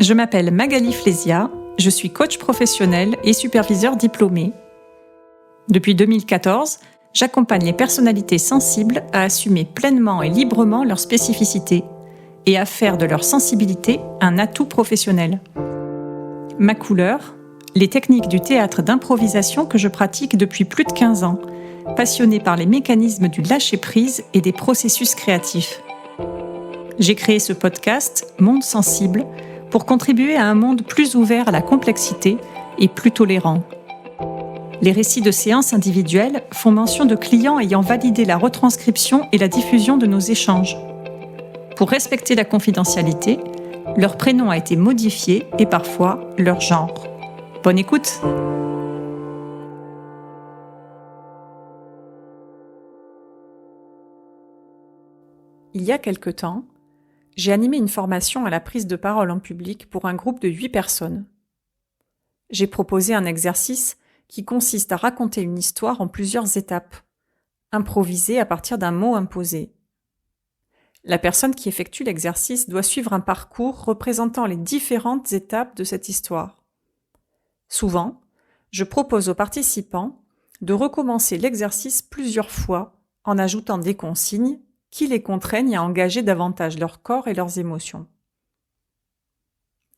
Je m'appelle Magali Flésia, je suis coach professionnel et superviseur diplômé. Depuis 2014, j'accompagne les personnalités sensibles à assumer pleinement et librement leurs spécificités et à faire de leur sensibilité un atout professionnel. Ma couleur, les techniques du théâtre d'improvisation que je pratique depuis plus de 15 ans, passionnée par les mécanismes du lâcher-prise et des processus créatifs. J'ai créé ce podcast, Monde Sensible, pour contribuer à un monde plus ouvert à la complexité et plus tolérant. Les récits de séances individuelles font mention de clients ayant validé la retranscription et la diffusion de nos échanges. Pour respecter la confidentialité, leur prénom a été modifié et parfois leur genre. Bonne écoute! Il y a quelque temps, j'ai animé une formation à la prise de parole en public pour un groupe de 8 personnes. J'ai proposé un exercice qui consiste à raconter une histoire en plusieurs étapes, improvisée à partir d'un mot imposé. La personne qui effectue l'exercice doit suivre un parcours représentant les différentes étapes de cette histoire. Souvent, je propose aux participants de recommencer l'exercice plusieurs fois en ajoutant des consignes qui les contraignent à engager davantage leur corps et leurs émotions.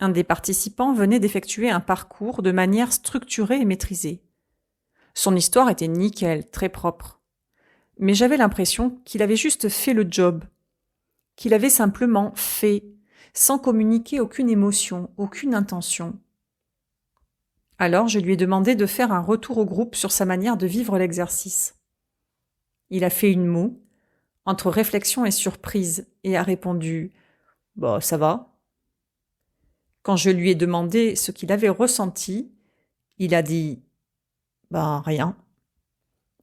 Un des participants venait d'effectuer un parcours de manière structurée et maîtrisée. Son histoire était nickel, très propre. Mais j'avais l'impression qu'il avait juste fait le job, qu'il avait simplement fait, sans communiquer aucune émotion, aucune intention. Alors je lui ai demandé de faire un retour au groupe sur sa manière de vivre l'exercice. Il a fait une moue, entre réflexion et surprise, et a répondu « Bah, ça va ». Quand je lui ai demandé ce qu'il avait ressenti, il a dit « Bah, rien ».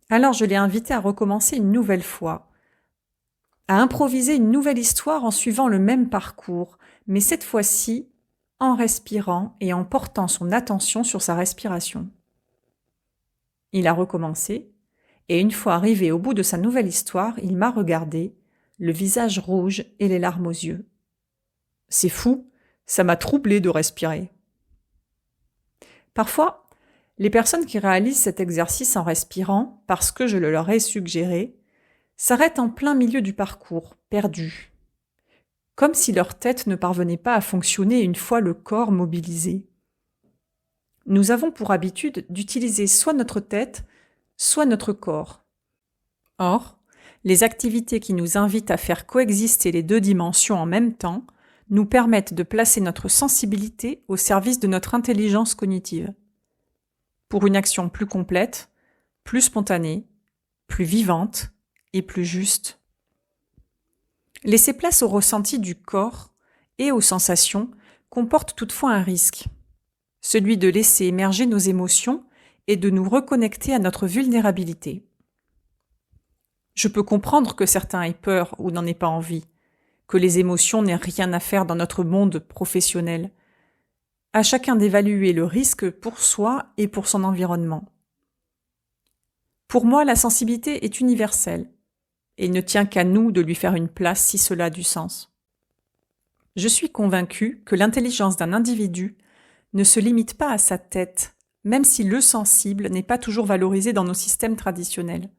Alors je l'ai invité à recommencer une nouvelle fois, à improviser une nouvelle histoire en suivant le même parcours, mais cette fois-ci en respirant et en portant son attention sur sa respiration. Il a recommencé, et une fois arrivé au bout de sa nouvelle histoire, il m'a regardé, le visage rouge et les larmes aux yeux. C'est fou, ça m'a troublé de respirer. Parfois, les personnes qui réalisent cet exercice en respirant, parce que je le leur ai suggéré, s'arrêtent en plein milieu du parcours, perdus, comme si leur tête ne parvenait pas à fonctionner une fois le corps mobilisé. Nous avons pour habitude d'utiliser soit notre tête, soit notre corps. Or, les activités qui nous invitent à faire coexister les deux dimensions en même temps nous permettent de placer notre sensibilité au service de notre intelligence cognitive. Pour une action plus complète, plus spontanée, plus vivante et plus juste. Laisser place au ressenti du corps et aux sensations comporte toutefois un risque, celui de laisser émerger nos émotions et de nous reconnecter à notre vulnérabilité. Je peux comprendre que certains aient peur ou n'en aient pas envie, que les émotions n'aient rien à faire dans notre monde professionnel. À chacun d'évaluer le risque pour soi et pour son environnement. Pour moi, la sensibilité est universelle, et il ne tient qu'à nous de lui faire une place si cela a du sens. Je suis convaincue que l'intelligence d'un individu ne se limite pas à sa tête, même si le sensible n'est pas toujours valorisé dans nos systèmes traditionnels.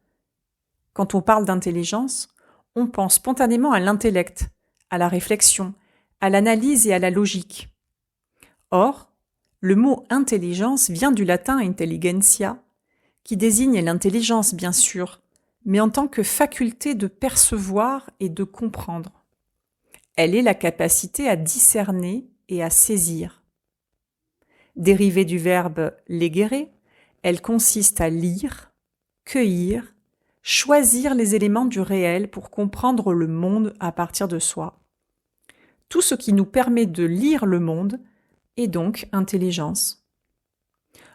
Quand on parle d'intelligence, on pense spontanément à l'intellect, à la réflexion, à l'analyse et à la logique. Or, le mot intelligence vient du latin intelligentsia, qui désigne l'intelligence bien sûr, mais en tant que faculté de percevoir et de comprendre. Elle est la capacité à discerner et à saisir. Dérivée du verbe légere, elle consiste à lire, cueillir, choisir les éléments du réel pour comprendre le monde à partir de soi. Tout ce qui nous permet de lire le monde est donc intelligence.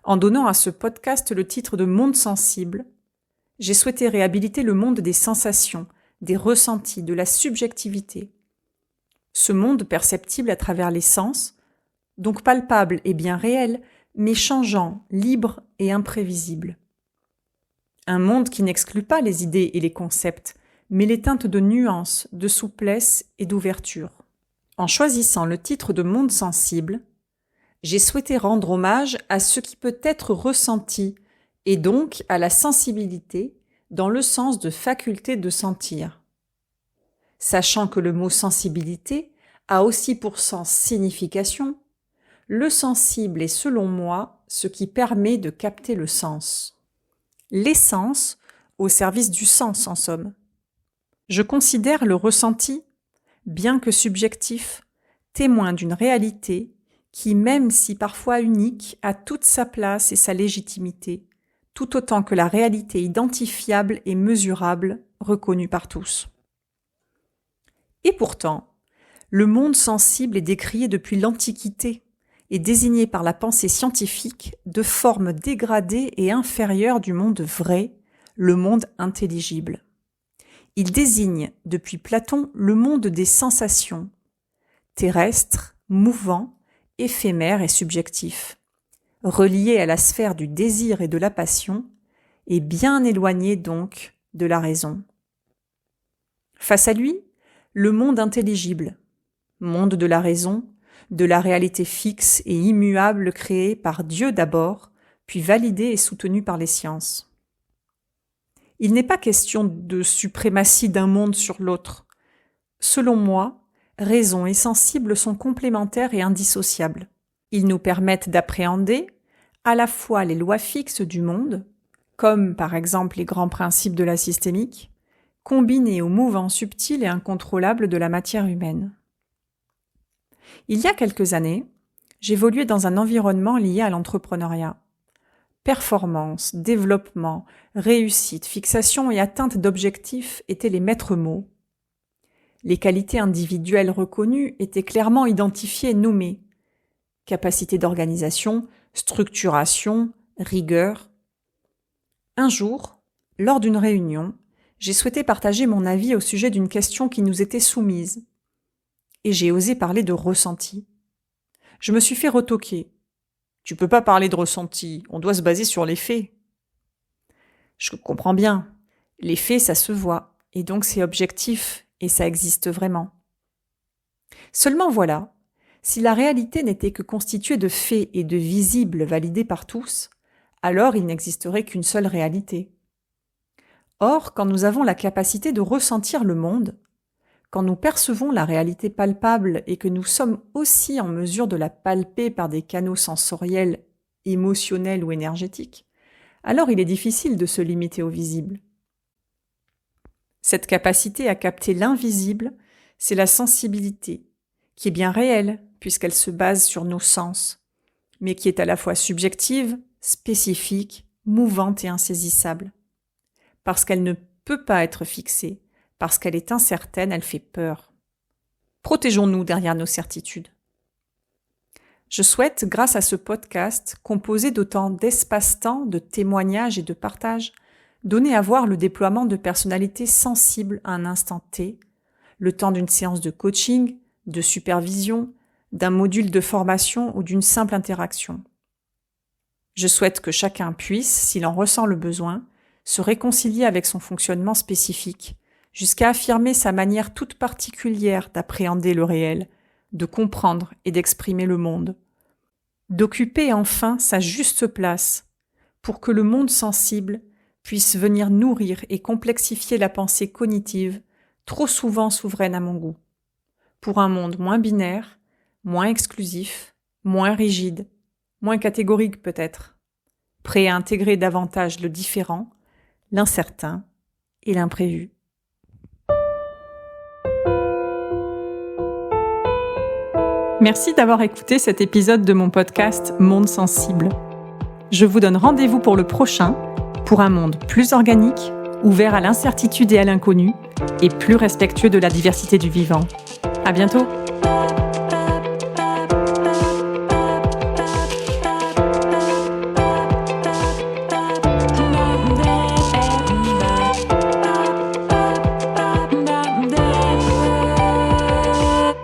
En donnant à ce podcast le titre de Monde sensible, j'ai souhaité réhabiliter le monde des sensations, des ressentis, de la subjectivité. Ce monde perceptible à travers les sens, donc palpable et bien réel, mais changeant, libre et imprévisible. Un monde qui n'exclut pas les idées et les concepts, mais les teinte de nuances, de souplesse et d'ouverture. En choisissant le titre de Monde sensible, j'ai souhaité rendre hommage à ce qui peut être ressenti et donc à la sensibilité dans le sens de faculté de sentir. Sachant que le mot sensibilité a aussi pour sens signification, le sensible est selon moi ce qui permet de capter le sens. Les sens au service du sens en somme. Je considère le ressenti, bien que subjectif, témoin d'une réalité qui, même si parfois unique, a toute sa place et sa légitimité, tout autant que la réalité identifiable et mesurable, reconnue par tous. Et pourtant, le monde sensible est décrié depuis l'Antiquité et désigné par la pensée scientifique de forme dégradée et inférieure du monde vrai, le monde intelligible. Il désigne, depuis Platon, le monde des sensations, terrestre, mouvant, éphémère et subjectif, relié à la sphère du désir et de la passion, et bien éloigné donc de la raison. Face à lui, le monde intelligible, monde de la raison, de la réalité fixe et immuable créée par Dieu d'abord, puis validée et soutenue par les sciences. Il n'est pas question de suprématie d'un monde sur l'autre. Selon moi, raison et sensible sont complémentaires et indissociables. Ils nous permettent d'appréhender à la fois les lois fixes du monde, comme par exemple les grands principes de la systémique, combinés aux mouvements subtils et incontrôlables de la matière humaine. Il y a quelques années, j'évoluais dans un environnement lié à l'entrepreneuriat. Performance, développement, réussite, fixation et atteinte d'objectifs étaient les maîtres mots. Les qualités individuelles reconnues étaient clairement identifiées et nommées. Capacité d'organisation, structuration, rigueur. Un jour, lors d'une réunion, j'ai souhaité partager mon avis au sujet d'une question qui nous était soumise. Et j'ai osé parler de ressenti. Je me suis fait retoquer. Tu peux pas parler de ressenti, on doit se baser sur les faits. Je comprends bien. Les faits, ça se voit, et donc c'est objectif, et ça existe vraiment. Seulement voilà, si la réalité n'était que constituée de faits et de visibles validés par tous, alors il n'existerait qu'une seule réalité. Or, quand nous avons la capacité de ressentir le monde, quand nous percevons la réalité palpable et que nous sommes aussi en mesure de la palper par des canaux sensoriels, émotionnels ou énergétiques, alors il est difficile de se limiter au visible. Cette capacité à capter l'invisible, c'est la sensibilité, qui est bien réelle puisqu'elle se base sur nos sens, mais qui est à la fois subjective, spécifique, mouvante et insaisissable. Parce qu'elle ne peut pas être fixée, parce qu'elle est incertaine, elle fait peur. Protégeons-nous derrière nos certitudes. Je souhaite, grâce à ce podcast, composé d'autant d'espace-temps, de témoignages et de partages, donner à voir le déploiement de personnalités sensibles à un instant T, le temps d'une séance de coaching, de supervision, d'un module de formation ou d'une simple interaction. Je souhaite que chacun puisse, s'il en ressent le besoin, se réconcilier avec son fonctionnement spécifique, jusqu'à affirmer sa manière toute particulière d'appréhender le réel, de comprendre et d'exprimer le monde, d'occuper enfin sa juste place pour que le monde sensible puisse venir nourrir et complexifier la pensée cognitive, trop souvent souveraine à mon goût, pour un monde moins binaire, moins exclusif, moins rigide, moins catégorique peut-être, prêt à intégrer davantage le différent, l'incertain et l'imprévu. Merci d'avoir écouté cet épisode de mon podcast Monde sensible. Je vous donne rendez-vous pour le prochain, pour un monde plus organique, ouvert à l'incertitude et à l'inconnu, et plus respectueux de la diversité du vivant. À bientôt!